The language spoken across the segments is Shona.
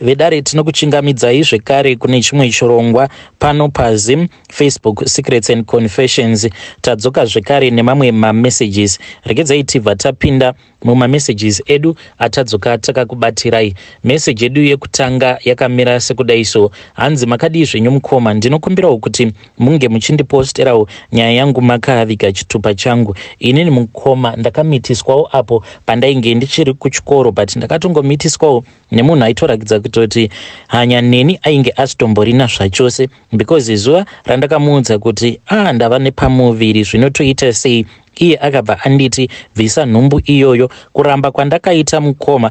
vedare tinokuchingamidzai zvekare kune chimwe chirongwa pano paZim Facebook Secrets and Confessions. Tadzoka zvekare nemamwe mamessages. Regedzai tibva tapinda mumamessages edu atadzoka takakubatirai. Message edu yekutanga yakamira sekudai so: hanzi makadii zvenyu mukoma, ndinokumbirawo kuti munge muchindiposterawo nyaya yangu makaviga chitupa changu. Inini mukoma ndakamitiswawo apo pandainge ndichiri kuchikoro, but ndakatongomitiswawo nemunhu aitorakidza kutoti hanya neni ainge asitomborina zvachose, because zuva randakamuudza kuti ndava nepamuviri zvinotoita sei, iye akabva anditi bvisa nhumbu iyoyo. Kuramba kwandakaita mukoma,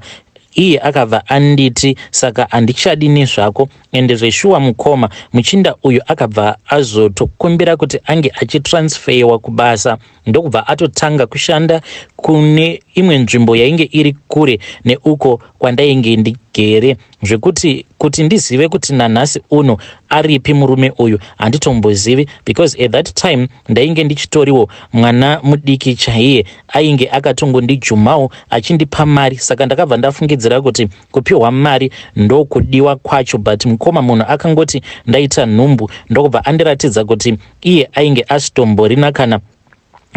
iye akabva anditi saka handichadini zvako. Ende zveshuwa mukoma, muchinda uyu akabva azotokumbira kuti ange achitransferiwa kubasa, ndokubva atotanga kushanda kune imwe nzvimbo yainge iri kure neuko kwandainge ndigere, zvekuti kuti ndizive kuti nanhasi uno aripi murume uyu handitombozivi, because at that time ndainge ndichitoriwo mwana mudiki chaiye ainge akatongondijumawo achindipa mari, saka ndakabva ndafungidzira kuti kupiwa mari ndokudiwa kwacho. But mukoma munhu akangoti ndaita nhumbu, ndokubva andiratidza kuti iye ainge asitomborina kana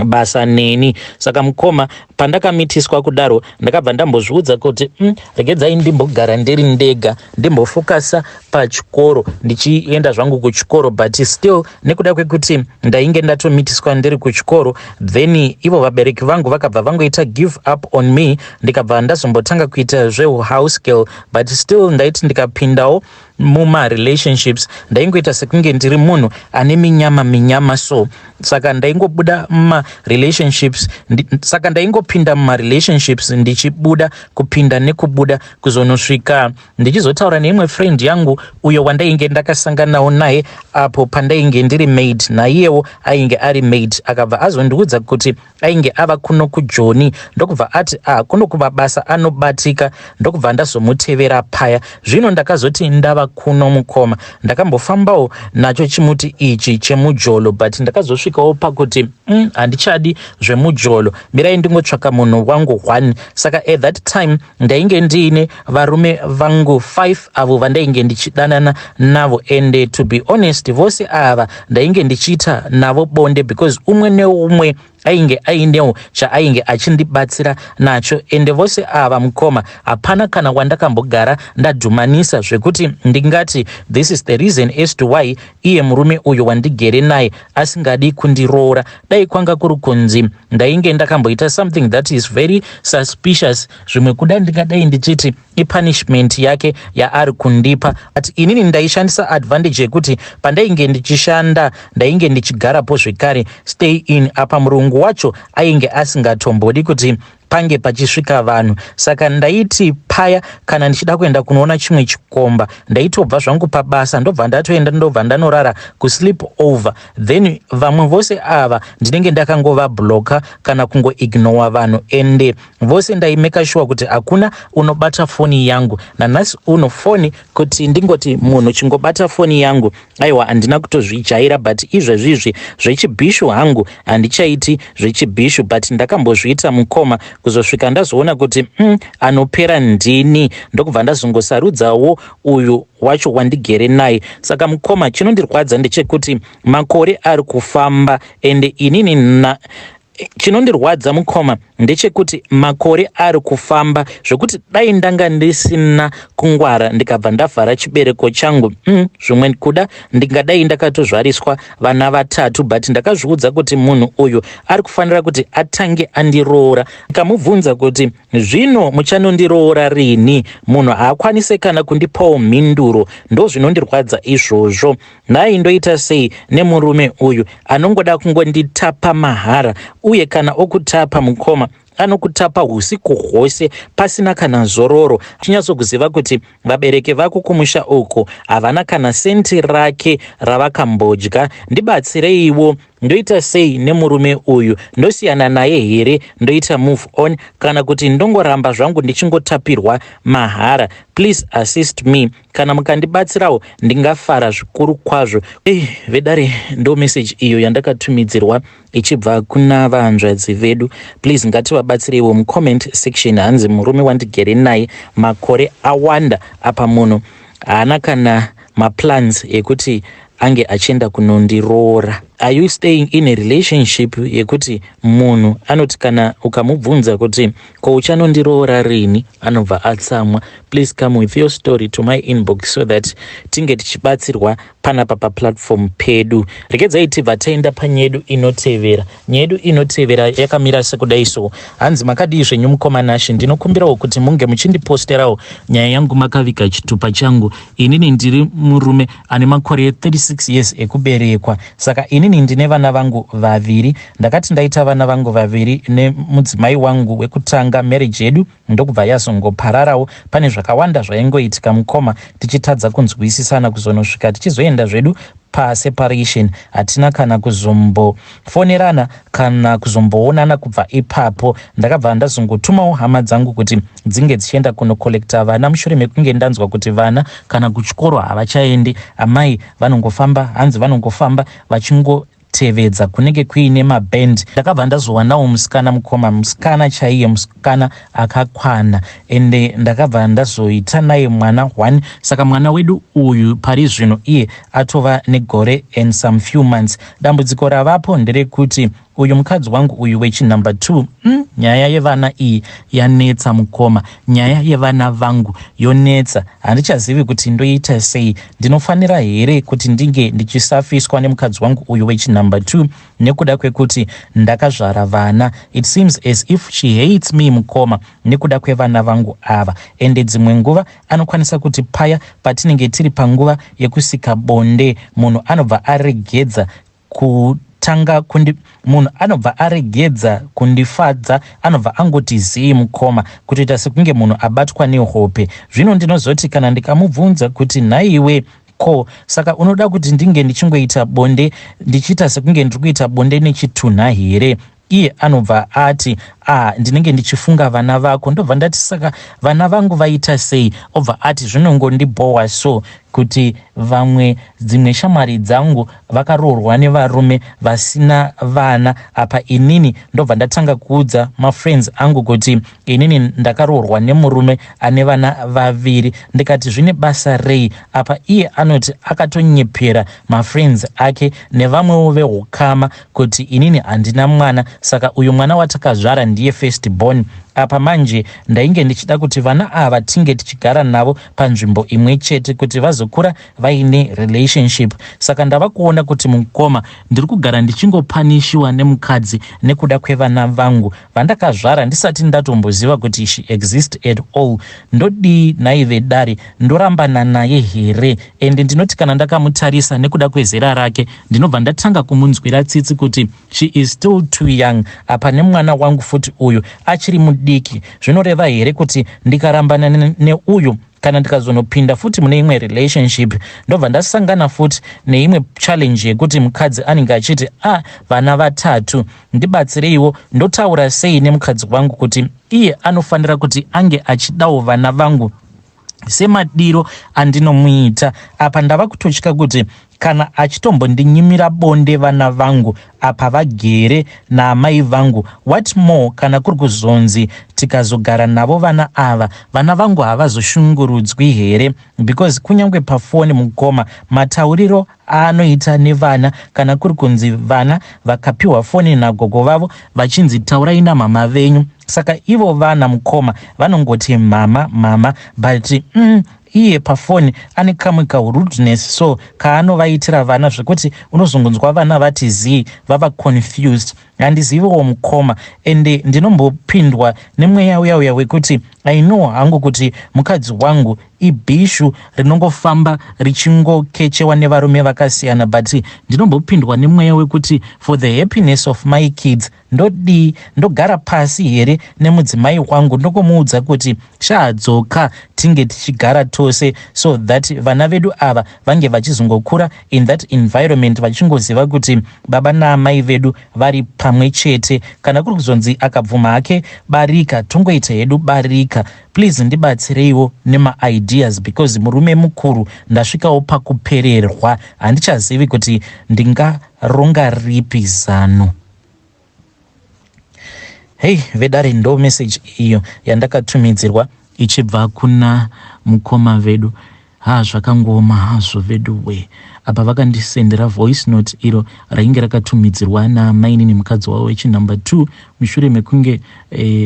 basa neni. Saka mukoma pandakamitiswa kudaro ndakabva ndambozviudza kuti regedzai ndimbogara ndiri ndega, ndimbofokasa pachikoro, ndichienda zvangu kuchikoro. But still nekuda kwekuti ndainge ndatomitiswa ndiri kuchikoro, then ivo vabereki vangu vakabva vangoita give up on me, ndikabva ndazombotanga kuita zvehouse girl. But still ndaiti ndikapindawo muma-relationships ndaingoita sekunge ndiri munhu ane minyama so. Saka ndaingobuda muma-relationships, saka ndaingopinda muma-relationships ndichibuda, kupinda nekubuda, kuzonosvika ndichizotaura neimwe friend yangu uyo wandainge ndakasanganawo naye apo pandainge ndiri maid, naiyewo ainge ari maid. Akabva azondiudza kuti ainge ava kuno kuJoni, ndokubva ati kuno kumabasa anobatika, ndokubva ndazomutevera paya. Zvino ndakazoti ndava kuno mukoma, ndakambofambawo nacho chimuti ichi chemujolo, but ndakazosvikawo pakuti handichadi zvemujolo, mirai ndingotsvaka munhu wangu 1. Saka at that time ndainge ndiine varume vangu 5 avo vandainge ndichidanana navo, and to be honest vose ava ndainge ndichiita navo bonde, because umwe neumwe ainge ainewo chaainge achindibatsira nacho. Ende vose ava mukoma hapana kana wandakambogara ndadhumanisa zvekuti ndingati this is the reason as to why iye murume uyu wandigere naye asingadi kundiroora. Dai kwanga kuri kunzi ndainge ndakamboita something that is very suspicious, zvimwe kuda ndingadai ndichiti ipunishment yake yaari kundipa. But inini ndaishandisa advantage yekuti pandainge ndichishanda ndainge ndichigarapo zvekare stay in apa murungu wacho ainge asingatombodi kuti pange pachisvika vanhu. Saka ndaiti paya kana ndichida kuenda kunoona chimwe chikomba ndaitobva zvangu pabasa ndobva ndatoenda ndobva ndanorara kusleep over, then vamwe vose ava ndinenge ndakangova bloka kana kungo ignore vanhu. Ende vose ndaimeka sure kuti hakuna unobata foni yangu. Nanhasi uno foni kuti ndingoti munhu chingobata foni yangu aiwa handina kutozvijaira, but izvezvizvi zvechibhishu hangu handichaiti zvechibhishu. But ndakambozviita mukoma kuzosvika ndazoona kuti anopera ndini, ndokubva ndazongosarudzawo uyu wacho wandigere naye. Saka mukoma chinondirwadza ndechekuti makore ari kufamba, ende inini chinondirwadza mukoma ndechekuti makore ari kufamba zvokuti dai ndanga ndisina kungwara ndikabva ndavhara chibereko changu, zvimwe kuda ndingadai ndakatozvariswa vana 3, but ndakazviudza kuti munhu uyu ari kufanira kuti atange andiroora. Ndikamubvunza kuti zvino muchanondiroora rini, munhu haakwanise kana kundipawo mhinduro. Ndo zvinondirwadza izvozvo. Nhai ndoita sei nemurume uyu anongoda kungonditapa mahara, uye kana okutapa mukoma anokutapa usiku hwose pasina kana zororo. Chinyatsokuziva kuti vabereki vako kumusha uko havana kana senti rake ravakambodya. Ndibatsireiwo ndoita sei nemurume uyu, ndosiyana naye here ndoita move on, kana kuti ndongoramba zvangu ndichingotapirwa mahara. Please assist me. Kana mukandibatsirawo ndingafara zvikuru kwazvo. Vedare ndo message iyo yandakatumidzirwa ichibva kuna vahanzvadzi vedu. Please ngativabatsirewo mucomment section. Hanzi murume wandigere naye makore awanda apa muno haana kana maplans ekuti ange achienda kunondiroora. Are you staying in a relationship yekuti munhu anoti kana ukamubvunza kuti ko uchanondiroora rini anobva atsamwa? Please come with your story to my inbox so that tinge tichibatsirwa panapa paplatform pedu. Regedzai tibva taenda panyedu inotevera. Nyedu inotevera yakamira sekudai so. Hanzi makadii zvenyu mukomanashi, ndinokumbirawo kuti munge muchindiposterawo nyaya yangu makaviga chitupa changu. Inini ndiri murume ane makore 36 years ekuberekwa. Saka inini ndine vana vangu vaviri. Ndakati ndaita vana vangu vaviri nemudzimai wangu wekutanga, marriage yedu ndokubva yazongopararawo. Pane zvakawanda zvaingoitika mukoma tichitadza kunzwisisana kuzonosvika tichizoenda zvedu paseparation. Hatina kana kuzombofonerana kana kuzomboonana kubva ipapo. Ndakabva ndazongotumawo hama dzangu kuti dzinge dzichienda kunokolekta vana mushure mekunge ndanzwa kuti vana kana kuchikoro havachaendi. Amai vanongofamba, hanzi vanongofamba vachingotevedza kunenge kuine mabhendi. Ndakabva ndazowanawo musikana mukoma, musikana chaiye, musikana akakwana, ende ndakabva ndazoita naye mwana 1. Saka mwana wedu uyu pari zvino iye atova negore and some few months. Dambudziko ravapo nderekuti uyu mukadzi wangu uyu wechinumber 2, nyaya yevana iyi yanetsa mukoma. Nyaya yevana vangu yonetsa. Handichazivi kuti ndoita sei. Ndinofanira here kuti ndinge ndichisafiswa nemukadzi wangu uyu wechinumber 2 nekuda kwekuti ndakazvara vana? It seems as if she hates me mukoma nekuda kwevana vangu ava. Ende dzimwe nguva anokwanisa kuti paya patinenge tiri panguva yekusika bonde munhu anobva aregedza munhu anobva aregedza kundifadza, anobva angoti zii mukoma, kutoita sekunge munhu abatwa nehope. Zvino ndinozoti kana ndikamubvunza kuti nhaiwe ko saka unoda kuti ndinge ndichingoita bonde ndichiita sekunge ndiri kuita bonde nechitunha here? Iye anobva ati ndinenge ndichifunga vana vako. Ndobva ndati saka vana vangu vaita sei? Obva ati zvinongondibhowa so kuti dzimwe shamwari dzangu vakaroorwa nevarume vasina vana. Apa inini ndobva ndatanga kuudza mafriends angu kuti inini ndakaroorwa nemurume ane vana vaviri. Ndikati zvine basa rei? Apa iye anoti akatonyepera mafriends ake nevamwewo vehukama kuti inini handina mwana, saka uyu mwana watakazvara ndiye first born. Apa manje ndainge ndichida kuti vana ava tinge tichigara navo panzvimbo imwe chete kuti vazokura vaine relationship. Saka ndava kuona kuti mukoma ndiri kugara ndichingopanishiwa nemukadzi nekuda kwevana vangu vandakazvara ndisati ndatomboziva kuti she exist at all. Ndodii naive Dare? Ndorambana naye here? Ende ndinoti kana ndakamutarisa nekuda kwezera rake ndinobva ndatanga kumunzwira tsitsi kuti she is still too young. Apa nemwana wangu futi uyu achiri mudiki. Zvinoreva here kuti ndikarambana neuyu kana ndikazonopinda futi mune imwe relationship ndobva ndasangana futi neimwe challenge yekuti mukadzi anenge achiti vana vatatu, ndibatsireiwo ndotaura sei nemukadzi wangu kuti iye anofanira kuti ange achidawo vana vangu semadiro andinomuita. Apa ndava kutotya kuti kana achitombondinyimira bonde vana vangu apa vagere naamai vangu, what more kana kuri kuzonzi tikazogara navo vana ava, vana vangu havazoshungurudzwi here? Because kunyange pafoni mukoma matauriro anoita nevana, kana kuri kunzi vana vakapiwa foni nagogo vavo vachinzi taurai namama venyu, saka ivo vana mukoma vanongoti mama but iye pafoni ane kamwe karudeness so kaanovaitira vana zvekuti unozongonzwa vana vati zii vava confused. handiziviwo mukoma ende ndinombopindwa nemweya uya wekuti I know hangu kuti mukadzi wangu ibhishu rinongofamba richingokechewa nevarume vakasiyana, but ndinombopindwa nemweya wekuti for the happiness of my kids ndogara pasi here nemudzimai wangu ndokomuudza kuti chadzoka tinge tichigara tose, so that vana vedu ava vange vachizongokura in that environment vachingoziva kuti baba naamai vedu vari pamwe chete. Kana kuri kuzonzi akabvuma hake barika, tongoita hedu barika. Please ndibatsireiwo nema-ideas because murume mukuru ndasvikawo pakupererwa, handichazivi kuti ndingaronga ripi zano. Hey vedare, ndo message iyo yandakatumidzirwa ichibva kuna mukoma vedu. Zvakangoma hazvo vedu we. Apa vakandisendera voice note iro rainge rakatumidzirwa namaini nemukadzi wavo wechinumber 2 mushure mekunge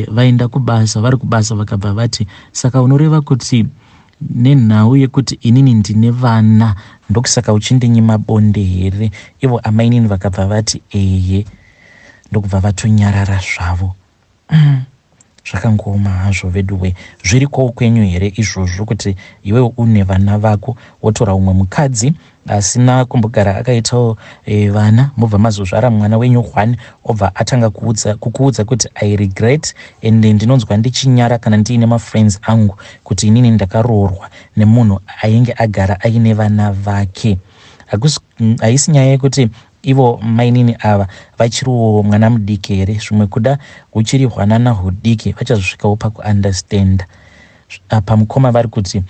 vaenda kubasa, vari kubasa vakabva vati saka unoreva kuti nenhau yekuti inini ndine vana ndokusaka uchindinyima bonde here? Ivo amainini vakabva vati eye, ndokubva vatonyarara zvavo. Zvakangoma hazvo veduwe. Zviri kwoupenyu here izvozvo kuti iwe une vana vako wotora umwe mukadzi asina kumbogara akaitawo vana, mobva mazozvara mwana wenyu 1 obva atanga kukuudza kuti I regret and ndinonzwa ndichinyara kana ndiine mafriends angu kuti inini ndakaroorwa nemunhu ainge agara aine vana vake. Haisi nyaya yekuti ivo mainini ava vachiriwo mwana mudiki here, zvimwe kuda huchiri hwanana hudiki vachazosvikawo pakuunderstanda. Apa mukoma vari kuti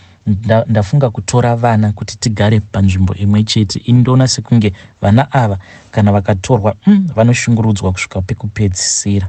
ndafunga kutora vana kuti tigare panzvimbo imwe chete. Ini ndoona sekunge vana ava kana vakatorwa vanoshungurudzwa kusvika pekupedzisira.